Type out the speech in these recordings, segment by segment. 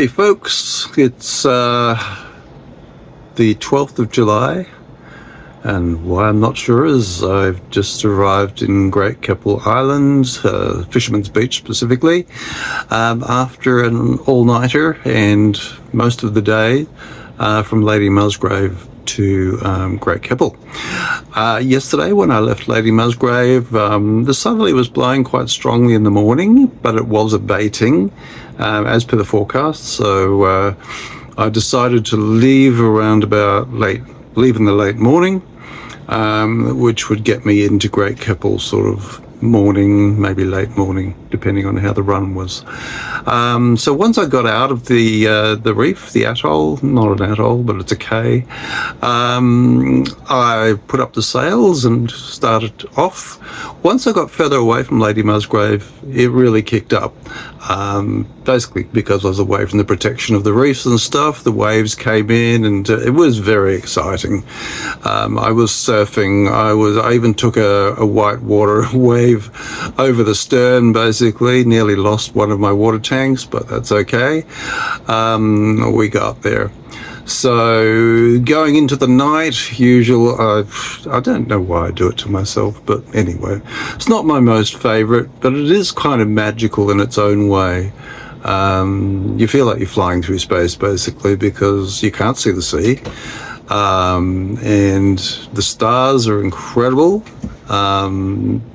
Hey folks, it's the 12th of July, and why I'm not sure is I've just arrived in Great Keppel Island, Fisherman's Beach specifically, after an all-nighter and most of the day from Lady Musgrave to Great Keppel. Yesterday when I left Lady Musgrave, the southerly was blowing quite strongly in the morning, but it was abating as per the forecast, so I decided to leave around about leave in the late morning, which would get me into Great Keppel sort of morning, maybe late morning, depending on how the run was. So once I got out of the reef, the atoll, not an atoll, but it's a cay, I put up the sails and started off. Once I got further away from Lady Musgrave, it really kicked up. Basically because I was away from the protection of the reefs and stuff, the waves came in, and it was very exciting. I was surfing. I even took a white water wave over the stern, basically. Nearly lost one of my water tanks, but that's okay. We got there. So going into the night, I don't know why I do it to myself, but anyway, it's not my most favorite, but it is kind of magical in its own way. You feel like you're flying through space, basically, because you can't see the sea, and the stars are incredible,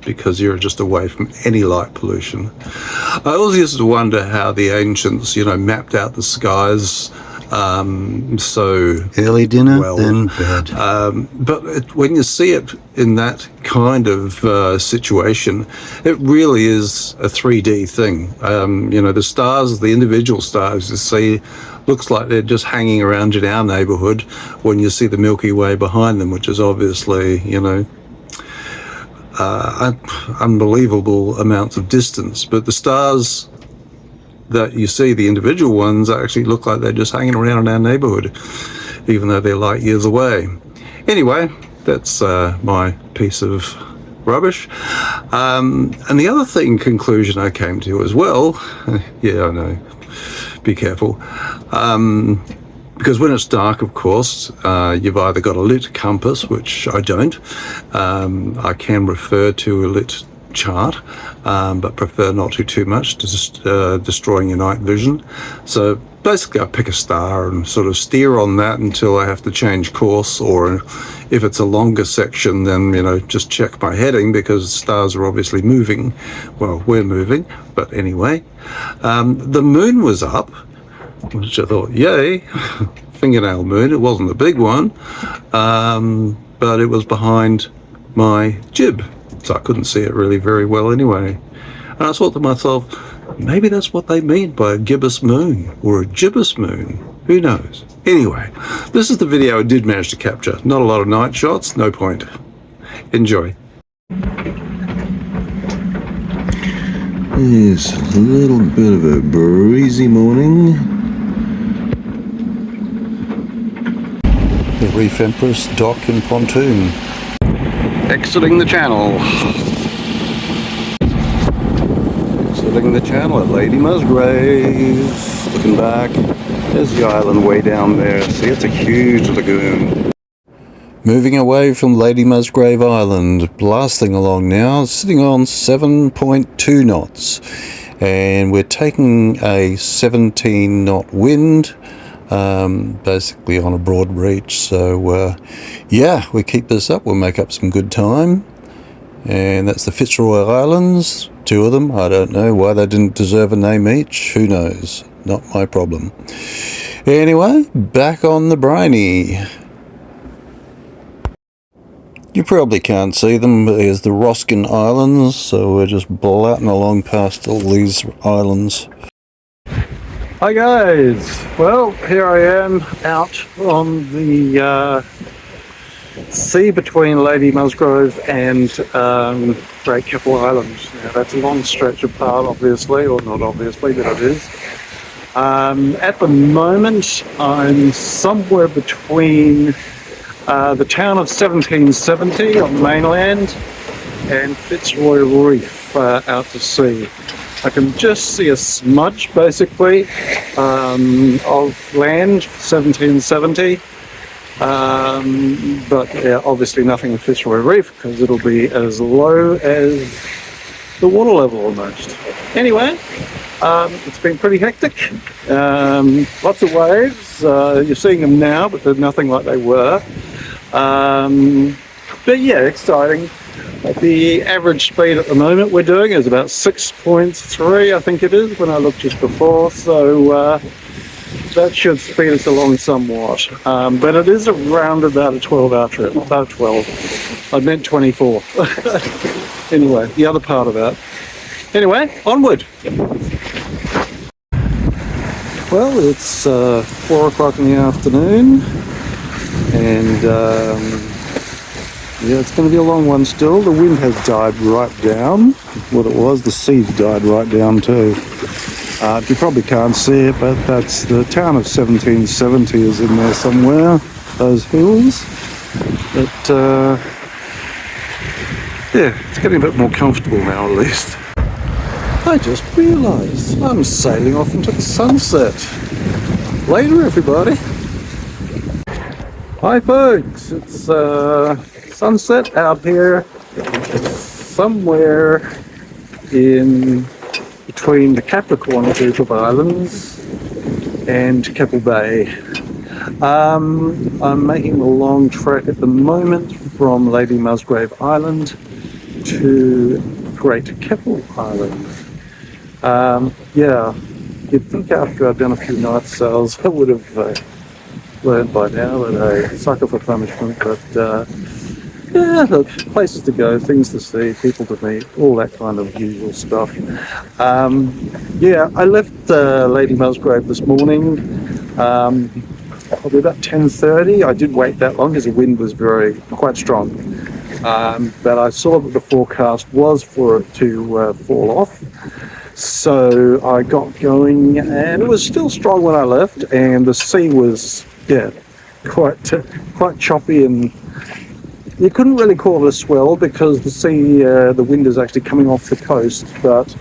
because you're just away from any light pollution. I always used to wonder how the ancients, mapped out the skies so early dinner, well. Then bed. But when you see it in that kind of situation, it really is a 3D thing. The stars, the individual stars you see, looks like they're just hanging around in our neighbourhood when you see the Milky Way behind them, which is obviously, unbelievable amounts of distance. But the stars that you see, the individual ones, actually look like they're just hanging around in our neighbourhood, even though they're light years away. Anyway, that's my piece of rubbish. And the other conclusion I came to as well, yeah, I know, be careful, because when it's dark, of course, you've either got a lit compass, which I don't. I can refer to a lit chart, but prefer not to too much, just destroying your night vision. So basically I pick a star and sort of steer on that until I have to change course, or if it's a longer section, then just check my heading, because stars are obviously moving. Well, we're moving, but anyway, the moon was up, which I thought, yay, fingernail moon. It wasn't a big one, but it was behind my jib, so I couldn't see it really very well anyway. And I thought to myself, maybe that's what they mean by a gibbous moon, or a gibbous moon. Who knows? Anyway, this is the video I did manage to capture. Not a lot of night shots, no point. Enjoy. It's a little bit of a breezy morning. The Reef Empress dock and pontoon. Exiting the channel. Exiting the channel at Lady Musgrave. Looking back, there's the island way down there. See, it's a huge lagoon. Moving away from Lady Musgrave Island, blasting along now, sitting on 7.2 knots. And we're taking a 17 knot wind, basically on a broad reach. So yeah, we keep this up, we'll make up some good time. And that's the Fitzroy Islands, 2 of them. I don't know why they didn't deserve a name each, who knows, not my problem. Anyway, back on the briny. You probably can't see them, but there's the Roskin Islands, so we're just blatting along past all these islands. Hi guys, well, here I am out on the sea between Lady Musgrave and Great Keppel Islands. Now that's a long stretch apart, obviously, or not obviously, but it is. At the moment I'm somewhere between the town of 1770 on the mainland and Fitzroy Reef out to sea. I can just see a smudge, basically, of land, 1770. But yeah, obviously nothing in Fitzroy Reef because it'll be as low as the water level almost. Anyway, it's been pretty hectic. Lots of waves. You're seeing them now, but they're nothing like they were. But yeah, exciting. The average speed at the moment we're doing is about 6.3, I think it is, when I looked just before. So that should speed us along somewhat. But it is around about a 12-hour trip. About 12. I meant 24. Anyway, the other part of that. Anyway, onward. Well, it's 4 o'clock in the afternoon, and yeah, it's going to be a long one still. The wind has died right down. What it was, the sea's died right down too. You probably can't see it, but that's the town of 1770 is in there somewhere, those hills. But yeah, it's getting a bit more comfortable now at least. I just realised I'm sailing off into the sunset. Later, everybody. Hi folks, it's sunset out here somewhere in between the Capricorn group of islands and Keppel Bay. I'm making a long trek at the moment from Lady Musgrave Island to Great Keppel Island. Yeah, you'd think after I'd done a few night sails I would have learned by now that I sucker for punishment, but yeah, look, places to go, things to see, people to meet, all that kind of usual stuff. Yeah, I left Lady Musgrave this morning, probably about 10:30. I did wait that long because the wind was quite strong. But I saw that the forecast was for it to fall off. So I got going, and it was still strong when I left, and the sea was, yeah, quite choppy, and you couldn't really call it a swell because the sea, the wind is actually coming off the coast, but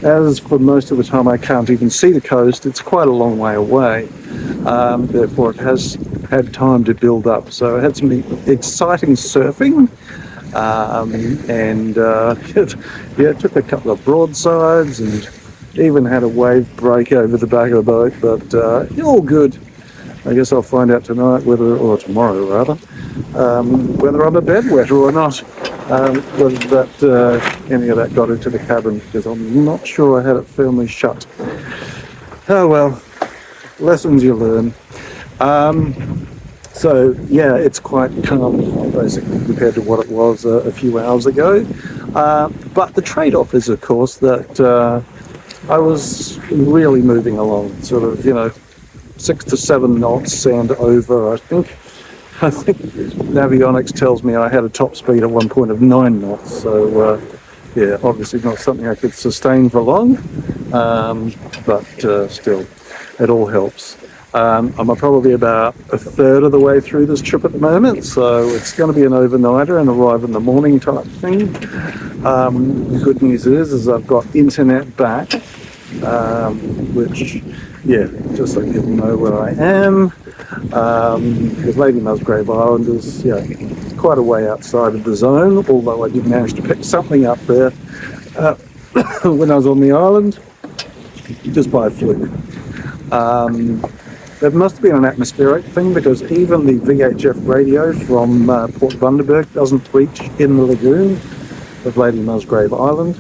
as for most of the time I can't even see the coast, it's quite a long way away. Therefore it has had time to build up. So I had some exciting surfing, and yeah, took a couple of broadsides and even had a wave break over the back of the boat, but all good. I guess I'll find out tonight or tomorrow rather, whether I'm a bedwetter or not, whether any of that got into the cabin, because I'm not sure I had it firmly shut. Oh well, lessons you learn. So yeah, it's quite calm basically compared to what it was a few hours ago. But the trade-off is, of course, that I was really moving along, sort of, 6 to 7 knots and over, I think. I think Navionics tells me I had a top speed at one point of 9 knots. So yeah, obviously not something I could sustain for long, but still, it all helps. I'm probably about a third of the way through this trip at the moment, so it's going to be an overnighter and arrive in the morning type thing. The good news is I've got internet back, which, yeah, just so people know where I am. Because Lady Musgrave Island is, quite a way outside of the zone, although I did manage to pick something up there when I was on the island, just by a fluke. There must have been an atmospheric thing, because even the VHF radio from Port Bundaberg doesn't reach in the lagoon of Lady Musgrave Island.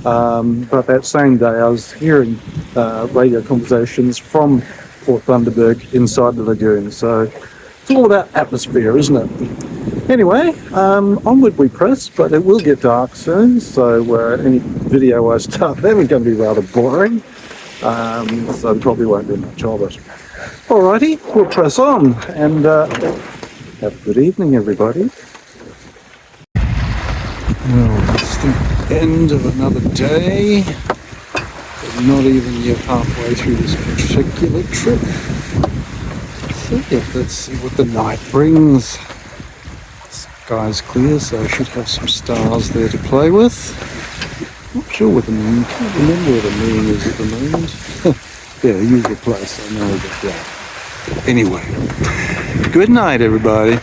But that same day I was hearing radio conversations from Port Bundaberg inside the lagoon. So it's all about atmosphere, isn't it? Anyway, onward we press, but it will get dark soon, so any video I start then is going to be rather boring. So there probably won't be much of it. Alrighty, we'll press on, and have a good evening, everybody. Well, it's the end of another day. We're not even yet halfway through this particular trip. So yeah, let's see what the night brings. The sky's clear, so I should have some stars there to play with. Oops. sure what the moon, I can't remember what the moon is at the moment. Yeah, usual place, I know, but yeah. Anyway, good night, everybody.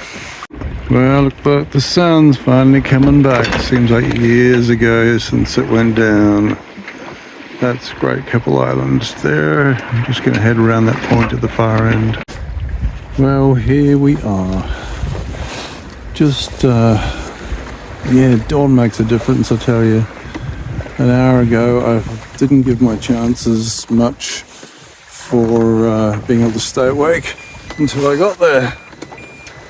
Well, look like the sun's finally coming back. Seems like years ago since it went down. That's Great Keppel Island there. I'm just going to head around that point at the far end. Well, here we are. Just, yeah, dawn makes a difference, I tell you. An hour ago, I didn't give my chances much for being able to stay awake until I got there.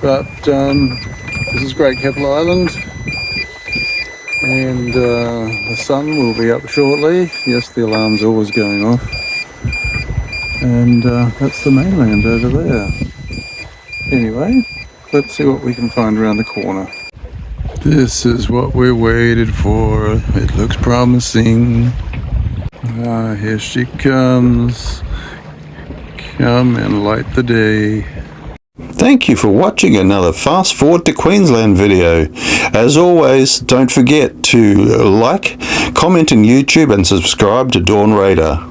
But this is Great Keppel Island, and the sun will be up shortly. Yes, the alarm's always going off. And that's the mainland over there. Anyway, let's see what we can find around the corner. This is what we waited for. It looks promising. Ah, here she comes. Come and light the day. Thank you for watching another Fast Forward to Queensland video. As always, don't forget to like, comment on YouTube and subscribe to Dawn Radar.